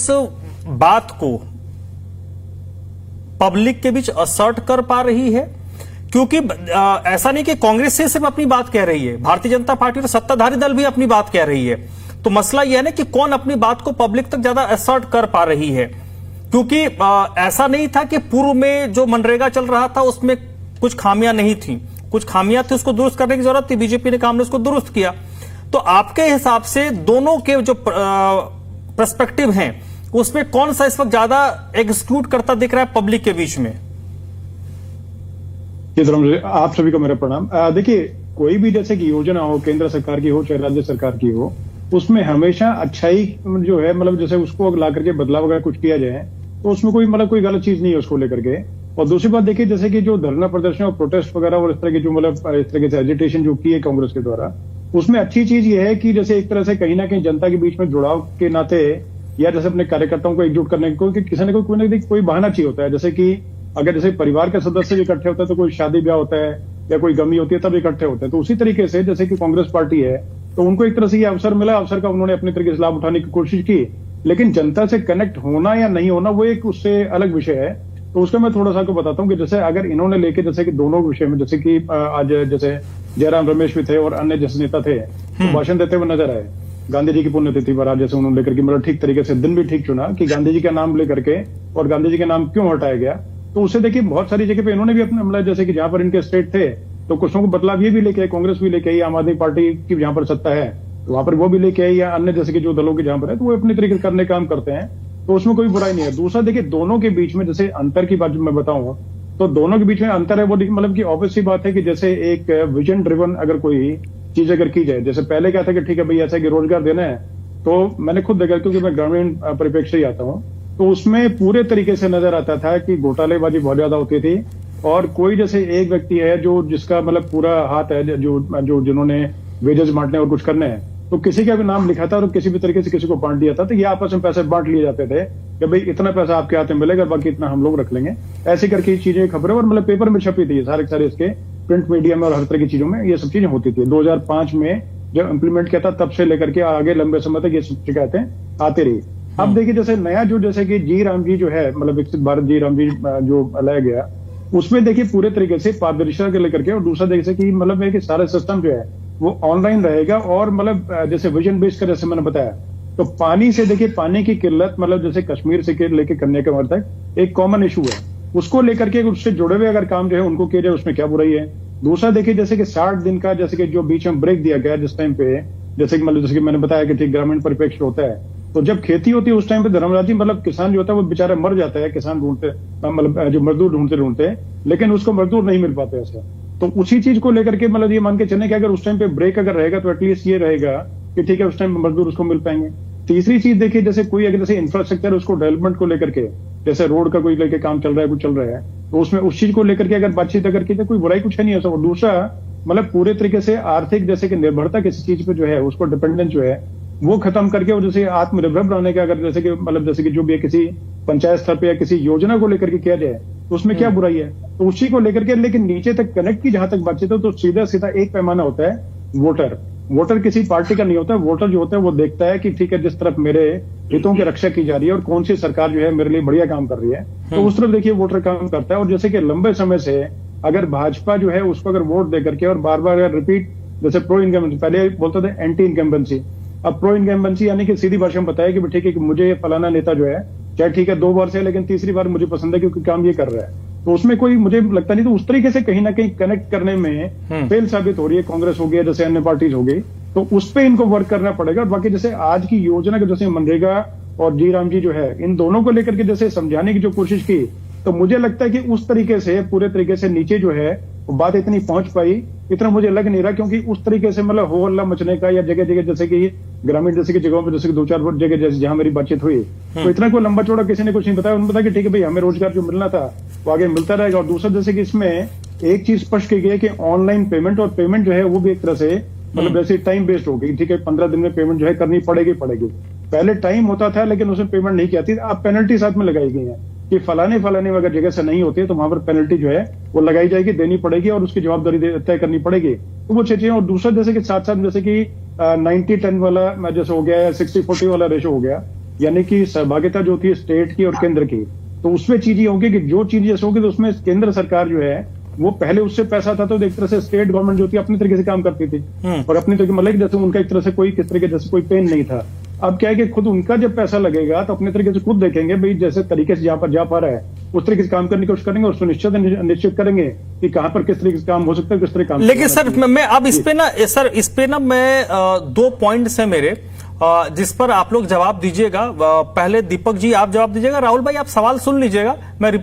इस बात को पब्लिक के बीच असर्ट कर पा रही है? क्योंकि ऐसा नहीं कि कांग्रेस से सिर्फ अपनी बात कह रही है, भारतीय जनता पार्टी और सत्ताधारी दल भी अपनी बात कह रही है। तो मसला यह है ना कि कौन अपनी बात को पब्लिक तक ज्यादा असर्ट कर पा रही है। क्योंकि ऐसा नहीं था कि पूर्व में जो मनरेगा चल रहा था उसमें कुछ खामियां नहीं थी, कुछ खामियां थी, उसको दुरुस्त करने की जरूरत थी, बीजेपी ने काम ने उसको दुरुस्त किया। तो आपके हिसाब से दोनों के जो पर्सपेक्टिव हैं उसमें कौन सा इस वक्त ज्यादा एग्जीक्यूट करता दिख रहा है पब्लिक के बीच में? आप सभी को मेरा प्रणाम। देखिए, कोई भी जैसे कि योजना हो, केंद्र सरकार की हो चाहे राज्य सरकार की हो, उसमें हमेशा अच्छाई जो है मतलब जैसे उसको ला करके बदलाव अगर कुछ किया जाए तो उसमें कोई मतलब कोई गलत चीज नहीं है उसको लेकर के। और दूसरी बात देखिए, जैसे कि जो धरना प्रदर्शन और प्रोटेस्ट वगैरह और इस तरह की जो मतलब इस तरह से एजिटेशन जो की है कांग्रेस के द्वारा, उसमें अच्छी चीज ये है कि जैसे एक तरह से कहीं ना कहीं जनता के बीच में जुड़ाव के नाते या जैसे अपने कार्यकर्ताओं को एकजुट करने को किसी ने कोई बहाना चाहिए होता है। जैसे कि अगर जैसे परिवार के सदस्य भी इकट्ठे होते हैं तो कोई शादी ब्याह होता है या कोई गमी होती है तब इकट्ठे होते हैं। तो उसी तरीके से जैसे कि कांग्रेस पार्टी है तो उनको एक तरह से ये अवसर मिला, अवसर का उन्होंने अपने तरीके से लाभ उठाने की कोशिश की। लेकिन जनता से कनेक्ट होना या नहीं होना वो एक उससे अलग विषय है। तो उसका मैं थोड़ा सा आपको बताता हूँ कि जैसे अगर इन्होंने लेके जैसे कि दोनों विषय में जैसे कि आज जैसे जयराम रमेश भी थे और अन्य जैसे नेता थे तो भाषण देते हुए नजर आए गांधी जी की पुण्यतिथि पर। आज जैसे उन्होंने लेकर के मतलब ठीक तरीके से दिन भी ठीक चुना कि गांधी जी का नाम लेकर के और गांधी जी का नाम क्यों हटाया गया। तो उससे देखिए बहुत सारी जगह पे इन्होंने भी अपने मतलब जैसे कि जहां पर इनके स्टेट थे तो कुछ को बदलाव ये भी लेके आई, कांग्रेस भी लेके आई, आम आदमी पार्टी की जहां पर सत्ता है तो वहां पर वो भी लेके आई, या अन्य जैसे कि जो दलों के जहां पर है तो वो अपने तरीके से करने काम करते हैं। तो उसमें कोई बुराई नहीं है। दूसरा देखिए, दोनों के बीच में जैसे अंतर की बात मैं बताऊं तो दोनों के बीच में अंतर है वो मतलब कि ऑब्वियस सी बात है कि जैसे एक विजन ड्रिवन अगर कोई चीज अगर की जाए, जैसे पहले क्या था कि ठीक है भाई ऐसा कि रोजगार देना है, तो मैंने खुद देखा क्योंकि मैं ग्रामीण परिप्रेक्ष्य से ही आता हूँ, तो उसमें पूरे तरीके से नजर आता था कि घोटालेबाजी बहुत ज्यादा होती थी और कोई जैसे एक व्यक्ति है जो जिसका मतलब पूरा हाथ है जो जिन्होंने वेजेस बांटने और कुछ करने हैं, तो किसी का भी नाम लिखा था और किसी भी तरीके से किसी को बांट दिया था तो ये आपस में पैसे बांट लिए जाते थे कि भाई इतना पैसा आपके हाथ में मिलेगा, बाकी इतना हम लोग रख लेंगे। ऐसे करके चीजें खबरें और मतलब पेपर में छपी थी सारे इसके प्रिंट मीडिया में और हर तरह की चीजों में ये सब चीजें होती थी। 2005 में जब इम्प्लीमेंट किया था तब से लेकर के आगे लंबे समय तक ये शिकायतें आती रही। अब देखिए जैसे नया जो जैसे कि जी राम जी जो है मतलब विकसित भारत जी राम जी जो लाया गया उसमें देखिए पूरे तरीके से पारदर्शिता के लेकर के और दूसरा जैसे कि मतलब है कि सारा सिस्टम जो है वो ऑनलाइन रहेगा और मतलब जैसे विजन बेस्ड का जैसे मैंने बताया तो पानी से देखिए पानी की किल्लत मतलब जैसे कश्मीर से लेकर कन्याकुमारी तक एक कॉमन इशू है, उसको लेकर के उससे जुड़े हुए अगर काम जो है उनको किया जाए उसमें क्या बुराई है। दूसरा देखिए जैसे कि 60 दिन का जैसे कि जो बीच में ब्रेक दिया गया जिस टाइम पे जैसे कि मतलब जैसे कि मैंने बताया कि ठीक ग्रामीण परिप्रेक्ष्य होता है तो जब खेती होती है उस टाइम पे धर्मराज जी मतलब किसान जो होता है वो बेचारा मर जाता है, किसान ढूंढते मतलब जो मजदूर ढूंढते लेकिन उसको मजदूर नहीं मिल पाते ऐसा। तो उसी चीज को लेकर के मतलब ये मान के चलने कि अगर उस टाइम पे ब्रेक अगर रहेगा तो एटलीस्ट ये रहेगा कि ठीक है उस टाइम मजदूर उसको मिल पाएंगे। तीसरी चीज देखिए जैसे कोई अगर जैसे इंफ्रास्ट्रक्चर उसको डेवलपमेंट को लेकर के जैसे रोड का कोई लेके काम चल रहा है कुछ चल रहा है तो उसमें उस चीज को लेकर के अगर बातचीत अगर की तो कोई बुराई कुछ है नहीं ऐसा। और दूसरा मतलब पूरे तरीके से आर्थिक जैसे कि निर्भरता किसी चीज पे जो है उसको डिपेंडेंस जो है वो खत्म करके और जैसे आत्मनिर्भर बनाने का अगर जैसे कि मतलब जैसे कि जो भी किसी पंचायत स्तर पे या किसी योजना को लेकर के किया जाए तो उसमें क्या बुराई है। तो उसी को लेकर के लेकिन नीचे तक कनेक्ट की जहां तक बातचीत हो तो सीधा सीधा एक पैमाना होता है वोटर किसी पार्टी का नहीं होता। वोटर जो होता है वो देखता है कि ठीक है जिस तरफ मेरे हितों की रक्षा की जा रही है और कौन सी सरकार जो है मेरे लिए बढ़िया काम कर रही है तो उस तरफ देखिए वोटर काम करता है। और जैसे कि लंबे समय से अगर भाजपा जो है उसको अगर वोट दे करके और बार बार अगर रिपीट जैसे प्रो इनकम्बेंसी पहले बोलते थे एंटी इनकम्बेंसी, अब प्रो इनकम्बेंसी यानी कि सीधी भाषा में बताया कि ठीक है कि मुझे फलाना नेता जो है चाहे ठीक है 2 बार से लेकिन तीसरी बार मुझे पसंद है क्योंकि काम ये कर रहा है। तो उसमें कोई मुझे लगता नहीं। तो उस तरीके से कहीं ना कहीं कनेक्ट करने में फेल साबित हो रही है कांग्रेस हो गया जैसे अन्य पार्टीज हो गई तो उस पर इनको वर्क करना पड़ेगा। और बाकी जैसे आज की योजना के जैसे मनरेगा और जी राम जी जो है इन दोनों को लेकर के जैसे समझाने की जो कोशिश की तो मुझे लगता है कि उस तरीके से पूरे तरीके से नीचे जो है वो बात इतनी पहुंच पाई इतना मुझे लग नहीं रहा क्योंकि उस तरीके से मतलब हो हल्ला मचने का या जगह जगह जैसे कि ग्रामीण जैसे की जगहों पर जैसे कि 2-4 जगह जैसे जहां मेरी बातचीत हुई तो इतना कोई लंबा चौड़ा किसी ने कुछ नहीं बताया। उन्होंने बताया कि ठीक है भाई हमें रोजगार जो मिलना था वो आगे मिलता रहेगा। और दूसरा जैसे कि इसमें एक चीज स्पष्ट की गई है कि ऑनलाइन पेमेंट और पेमेंट जो है वो भी एक तरह से मतलब वैसे टाइम बेस्ड हो गई। ठीक है 15 दिन में पेमेंट जो है करनी पड़ेगी। पहले टाइम होता था लेकिन उसमें पेमेंट नहीं की आती। अब पेनल्टी साथ में लगाई गई है कि फलाने अगर जगह से नहीं होती है तो वहां पर पेनल्टी जो है वो लगाई जाएगी, देनी पड़ेगी और उसकी जवाबदारी तय करनी पड़ेगी। तो वो चीजें। और दूसरा जैसे कि साथ साथ जैसे कि 90-10 वाला जैसे हो गया या 60-40 वाला रेशो हो गया यानी कि सहभागिता जो थी स्टेट की और केंद्र की, तो उसमें चीज ये होगी कि जो चीज जैसे होगी तो उसमें केंद्र सरकार जो है वो पहले उससे पैसा था, तो एक तरह से स्टेट गवर्नमेंट जो थी अपनी तरीके से काम करती थी और अपनी तरीके मतलब जैसे उनका एक तरह से कोई किस तरीके जैसे कोई पेन नहीं था। अब क्या है कि खुद उनका जब पैसा लगेगा तो अपने तरीके से खुद देखेंगे भाई जैसे तरीके से जहां पर जा पा रहा है उस तरीके से काम करने की कोशिश करेंगे और सुनिश्चित निश्चित करेंगे कि कहां पर किस तरीके से काम हो सकता है, किस तरह काम। लेकिन सर मैं अब इस पे ना मैं 2 पॉइंट्स हैं मेरे जिस पर आप लोग जवाब दीजिएगा। पहले दीपक जी आप जवाब दीजिएगा, राहुल भाई आप सवाल सुन लीजिएगा, मैं रिपीट